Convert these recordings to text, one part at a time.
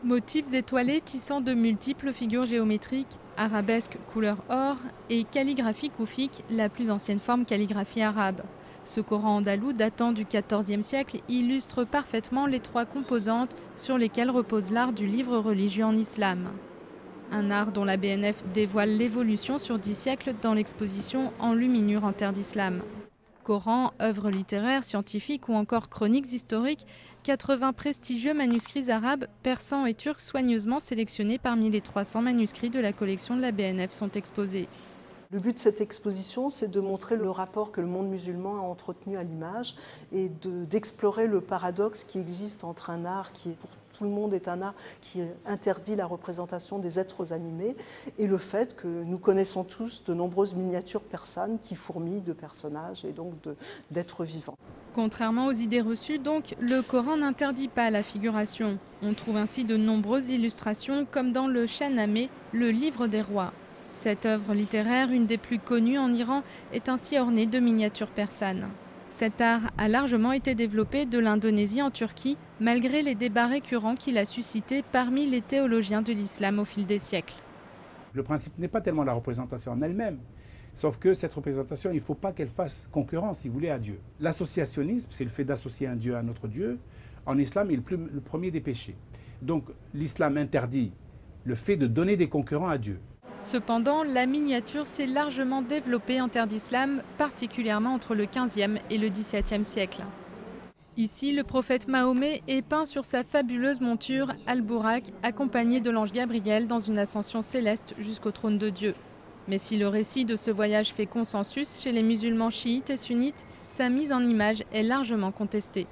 Motifs étoilés tissant de multiples figures géométriques, arabesques couleur or et calligraphie koufique, la plus ancienne forme calligraphie arabe. Ce Coran andalou datant du XIVe siècle illustre parfaitement les trois composantes sur lesquelles repose l'art du livre religieux en islam. Un art dont la BNF dévoile l'évolution sur 10 siècles dans l'exposition Enluminure en terre d'islam. Coran, œuvres littéraires, scientifiques ou encore chroniques historiques, 80 prestigieux manuscrits arabes, persans et turcs soigneusement sélectionnés parmi les 300 manuscrits de la collection de la BNF sont exposés. Le but de cette exposition, c'est de montrer le rapport que le monde musulman a entretenu à l'image et d'explorer le paradoxe qui existe entre un art qui, pour tout le monde, est un art qui interdit la représentation des êtres animés et le fait que nous connaissons tous de nombreuses miniatures persanes qui fourmillent de personnages et donc d'êtres vivants. Contrairement aux idées reçues, donc, le Coran n'interdit pas la figuration. On trouve ainsi de nombreuses illustrations comme dans le Shahnameh, le livre des rois. Cette œuvre littéraire, une des plus connues en Iran, est ainsi ornée de miniatures persanes. Cet art a largement été développé de l'Indonésie en Turquie, malgré les débats récurrents qu'il a suscités parmi les théologiens de l'islam au fil des siècles. Le principe n'est pas tellement la représentation en elle-même, sauf que cette représentation, il ne faut pas qu'elle fasse concurrence, si vous voulez, à Dieu. L'associationnisme, c'est le fait d'associer un Dieu à un autre Dieu. En islam, il est le premier des péchés. Donc l'islam interdit le fait de donner des concurrents à Dieu. Cependant, la miniature s'est largement développée en terre d'islam, particulièrement entre le XVe et le XVIIe siècle. Ici, le prophète Mahomet est peint sur sa fabuleuse monture Al-Bourak, accompagné de l'ange Gabriel dans une ascension céleste jusqu'au trône de Dieu. Mais si le récit de ce voyage fait consensus chez les musulmans chiites et sunnites, sa mise en image est largement contestée.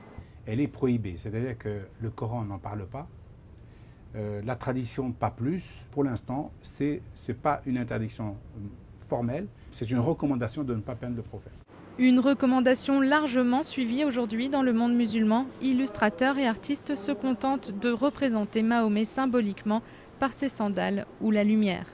Elle est prohibée, c'est-à-dire que le Coran n'en parle pas. La tradition, pas plus. Pour l'instant, ce n'est pas une interdiction formelle, c'est une recommandation de ne pas peindre le prophète. Une recommandation largement suivie aujourd'hui dans le monde musulman. Illustrateurs et artistes se contentent de représenter Mahomet symboliquement par ses sandales ou la lumière.